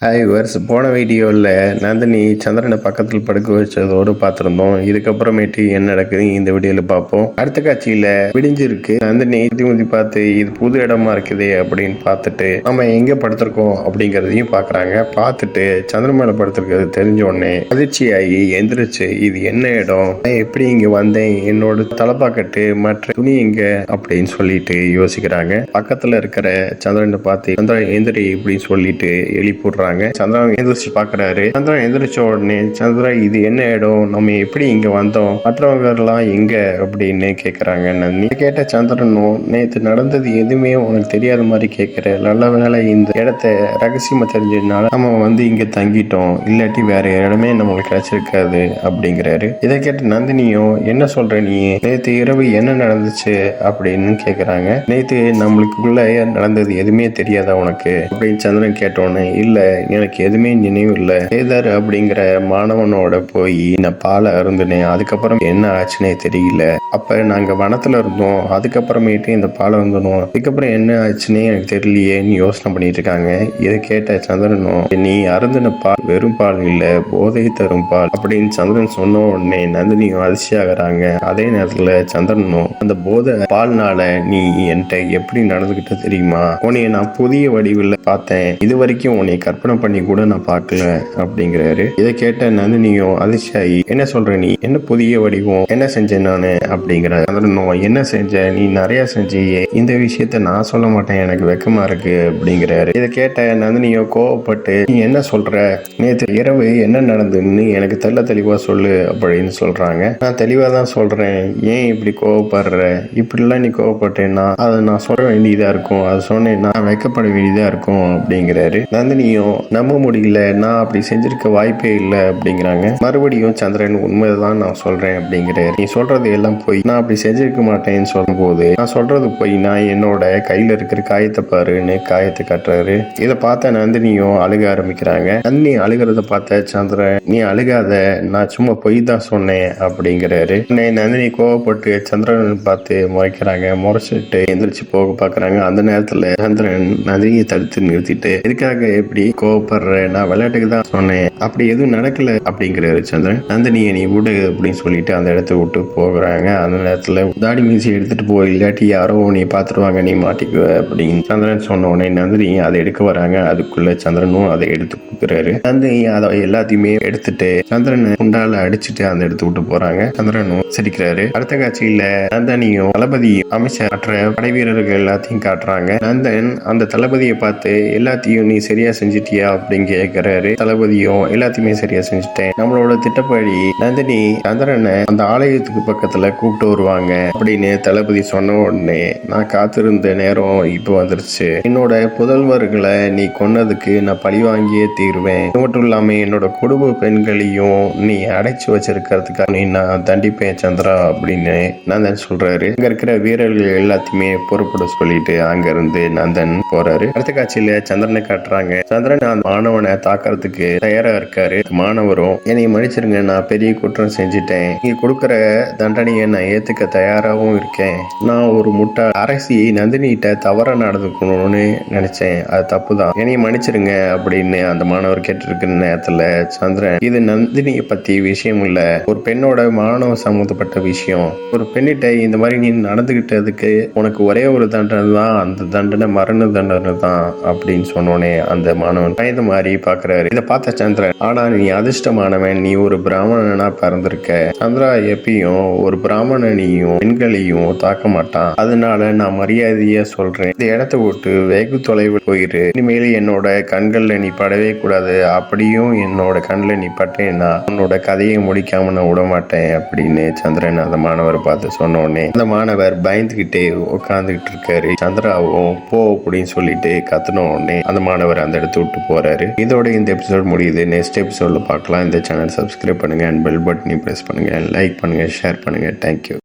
Hi verse போன வீடியோவில் நந்தினி சந்திரனை பக்கத்தில் படுக்க வச்சதோடு பார்த்துருந்தோம். இதுக்கப்புறமேட்டு என்ன நடக்குது இந்த வீடியோவில் பார்ப்போம். அடுத்த காட்சியில் விடிஞ்சிருக்கு. நந்தினி முதி பார்த்து இது புது இடமா இருக்குது அப்படின்னு பார்த்துட்டு நம்ம எங்கே படுத்திருக்கோம் அப்படிங்கிறதையும் பார்க்குறாங்க. பார்த்துட்டு சந்திரன் மேலே படுத்திருக்கிறது தெரிஞ்ச உடனே அதிர்ச்சியாகி எந்திரிச்சு இது என்ன இடம், எப்படி இங்கே வந்தேன், என்னோட தலைப்பாக்கட்டு மற்ற துணி எங்க அப்படின்னு சொல்லிட்டு யோசிக்கிறாங்க. பக்கத்தில் இருக்கிற சந்திரனை பார்த்து சந்திரன் எந்திரி இப்படின்னு சொல்லிட்டு எழுப்பிடுறாங்க. சந்திரன் எந்திரிச்சு பாக்குறாரு. சந்திரன் எந்திரிச்ச உடனே சந்திரன் இது என்ன இடம், நம்ம எப்படி இங்க வந்தோம், மற்றவங்க எல்லாம் எங்க அப்படின்னு கேக்குறாங்க. நந்தினி கேட்ட சந்திரனும் நேற்று நடந்தது எதுவுமே உனக்கு தெரியாத மாதிரி கேட்கிற, நல்ல வேலை இந்த இடத்த ரகசியமா தெரிஞ்சதுனால நம்ம வந்து இங்க தங்கிட்டோம், இல்லாட்டி வேற இடமே நம்மளுக்கு கிடைச்சிருக்காது அப்படிங்கிறாரு. இதை கேட்ட நந்தினியும் என்ன சொல்ற நீ, நேற்று இரவு என்ன நடந்துச்சு அப்படின்னு கேக்குறாங்க. நேற்று நம்மளுக்குள்ள நடந்தது எதுவுமே தெரியாதா உனக்கு அப்படின்னு சந்திரன் கேட்டோன்னு இல்ல எனக்கு எதுவுமே நினைவு இல்லை, சேதர் அப்படிங்கிற மாணவனோட போய் நான் பாலை அருந்தினேன், அதுக்கப்புறம் என்ன ஆச்சுன்னே தெரியல, அப்ப நாங்க வனத்துல இருந்தோம், அதுக்கப்புறமேட்டு இந்த பாலை அருந்தணும், அதுக்கப்புறம் என்ன ஆச்சுன்னே எனக்கு தெரியலையேன்னு யோசனை பண்ணிட்டு இருக்காங்க. இதை கேட்ட சந்திரனும் நீ அருந்தின பால் வெறும் பால் இல்ல, போதை தரும் பால் அப்படின்னு சந்திரன் சொன்ன உடனே நந்தினியும் அதிர்ச்சியாகிறாங்க. அதே நேரத்துல சந்திரனும் அந்த போதை பால்னால நீ என்கிட்ட எப்படி நடந்துகிட்ட தெரியுமா, உன்னைய நான் புதிய வடிவில் பார்த்தேன், இது வரைக்கும் உன்னை கற்பனை பண்ணி கூட நான் பார்க்கல அப்படிங்கிறாரு. இதை கேட்ட நந்தினியும் அதிர்ச்சியாகி என்ன சொல்ற நீ, என்ன புதிய வடிவம், என்ன செஞ்சேன் நானு அப்படிங்கிறாரு. சந்திரனும் என்ன செஞ்ச, நீ நிறைய செஞ்சியே, இந்த விஷயத்த நான் சொல்ல மாட்டேன், எனக்கு வெக்கமா இருக்கு அப்படிங்கிறாரு. இதை கேட்ட நந்தினியோ கோவப்பட்டு நீ என்ன சொல்ற, நேற்று இரவு என்ன நடந்துன்னு எனக்கு தெளிவா சொல்லு அப்படின்னு சொல்றாங்க. நான் தெளிவா தான் சொல்றேன், ஏன் இப்படி கோவப்படுற, இப்படிலாம் நீ கோவப்பட்டேன்னா அதை நான் சொல்ல வேண்டியதா இருக்கும், அது சொன்னேன்னா வைக்கப்பட வேண்டியதா இருக்கும் அப்படிங்கிறாரு. நந்தினியும் நம்ப முடியல, நான் அப்படி செஞ்சிருக்க வாய்ப்பே இல்லை அப்படிங்கிறாங்க. மறுபடியும் சந்திரன் உண்மைதான் நான் சொல்றேன் அப்படிங்கிறாரு. நீ சொல்றது எல்லாம் போய், நான் அப்படி செஞ்சிருக்க மாட்டேன்னு சொல்லும் போது நான் சொல்றது போய், நான் என்னோட கையில இருக்கிற காயத்தை பாருன்னு காயத்தை கட்டுறாரு. இதை பார்த்த நந்தினியும் அழுக ஆரம்பிக்கிறாங்க. நந்தினி அழுகிறத பார்த்த சந்திரன் நீ அழுகாத, நான் சும்மா பொய் தான் சொன்னேன் அப்படிங்கிறாரு. நந்தினி கோவப்பட்டு சந்திரன் பார்த்து முறைக்கிறாங்க. முறைச்சிட்டு எந்திரிச்சு போக பாக்குறாங்க. அந்த நேரத்துல சந்திரன் நந்தினியை தடுத்து நிறுத்திட்டு இதுக்காக எப்படி கோவப்படுற, நான் விளையாட்டுக்கு தான் சொன்னேன், அப்படி எதுவும் நடக்கல அப்படிங்கிறாரு சந்திரன். நந்தினியை நீ விடு அப்படின்னு சொல்லிட்டு அந்த இடத்த விட்டு போகிறாங்க. அந்த நேரத்துல தாடி மீசி எடுத்துட்டு போய், இல்லாட்டி யாரோ நீ பாத்துருவாங்க, நீ மாட்டிக்குவ அப்படின்னு சந்திரன் சொன்ன உடனே நந்தினி அதை எடுக்க வராங்க. அதுக்குள்ள சந்திரனும் அதை எடுத்து கொடுக்குறாரு. நந்தினி அதை எல்லாத்தையுமே எடுத்துட்டு சந்திரன் குண்டால அடிச்சுட்டு அந்த இடத்த விட்டு போறாங்க. சந்திரனும் சிரிக்கிறாரு. அடுத்த காட்சியில நந்தினியும் தளபதியும் அமைச்சர் மற்ற படை வீரர்கள் எல்லாத்தையும் காட்டுறாங்க. நந்தன் அந்த தளபதியை பார்த்து எல்லாத்தையும் நீ சரியா செஞ்சிட்டியா அப்படின்னு கேட்கிறாரு. தளபதியும் எல்லாத்தையுமே சரியா செஞ்சுட்டேன், நம்மளோட திட்டப்படி நந்தினி சந்திரனை அந்த ஆலயத்துக்கு பக்கத்துல கூப்பிட்டு வருவாங்க அப்படின்னு தளபதி சொன்ன உடனே நான் காத்திருந்த நேரம் இப்ப வந்துருச்சு, என்னோட புதல்வர்களை நீ கொன்னதுக்கு நான் பழி வாங்கியே தீருவேன், இது மட்டும் இல்லாம என்னோட குடும்ப பெண்களையும் நீ அடைச்சு வச்சிருக்கிறதுக்காக நான் தண்டிப்பேன் சந்திரா அப்படின்னு நந்தன் சொல்றாரு. அங்க இருக்கிற வீரர்கள் எல்லாத்தையுமே பொறுப்பட சொல்லிட்டு அங்க இருந்து நந்தன் போறாரு. அடுத்த காட்சியில சந்திரனை காட்டுறாங்க. சந்திரன் அந்த மாணவனை தாக்கிறதுக்கு தயாரா இருக்காரு. மாணவரும் என்னை மன்னிச்சிருங்க, நான் பெரிய குற்றம் செஞ்சுட்டேன், நீங்க கொடுக்குற தண்டனையை நான் ஏத்துக்க தயாராகவும் இருக்கேன், நான் ஒரு முட்டாள், அரசி நந்தினிட்ட தவறா நடந்துக்கணும்னு நினைச்சேன், அது தப்புதான், என்னை மன்னிச்சிருங்க அப்படின்னு அந்த மாணவர் கேட்டிருக்கிற நேரத்துல சந்திரன் இது நந்தினியை பத்தி விஷயம் இல்ல, ஒரு பெண்ணோட மாணவ சம்பந்தப்பட்ட விஷயம், ஒரு பெண்ணிட்ட இந்த மாதிரி நீ நடந்துகிட்டதுக்கு உனக்கு ஒரே ஒரு தண்டனை தான், அந்த தண்டனை மரண தண்டனை தான் அப்படின்னு சொன்னோன்னே அந்த மாணவன் பயந்த மாதிரி பாக்குறாரு. இதை பார்த்த சந்திரன் ஆனா நீ அதிர்ஷ்டமானவன், நீ ஒரு பிராமணனா பிறந்திருக்க, சந்திரா எப்பயும் ஒரு பிராமணனையும் பெண்களையும் தாக்க மாட்டான், அதனால நான் மரியாதையா சொல்றேன், இந்த இடத்த விட்டு வெகு தொலைவில் போயிரு, இனிமேல் என்னோட கண்கள்ல நீ படவே கூடாது, அப்படியும் என்னோட கண்ணில் நீ பட்டேன்னா உன்னோட கதையை முடிக்காம நான் விட மாட்டேன் அப்படின்னு சந்திரன் அந்த மாணவரை பார்த்து சொன்ன உடனே அந்த மாணவர் பயந்துகிட்டே உட்கார்ந்துகிட்டு இருக்காரு. சந்திராவும் போ அப்படின்னு சொல்லிட்டு கத்துன உடனே அந்த மாணவர் அந்த இடத்த விட்டு போறாரு. இதோட இந்த எபிசோட் முடியுது. நெக்ஸ்ட் எபிசோட்ல பார்க்கலாம். இந்த சேனல் சப்ஸ்கிரைப் பண்ணுங்க அண்ட் பெல் பட்டனை பிரஸ் பண்ணுங்க, லைக் பண்ணுங்க, ஷேர் பண்ணுங்க. தேங்க்யூ.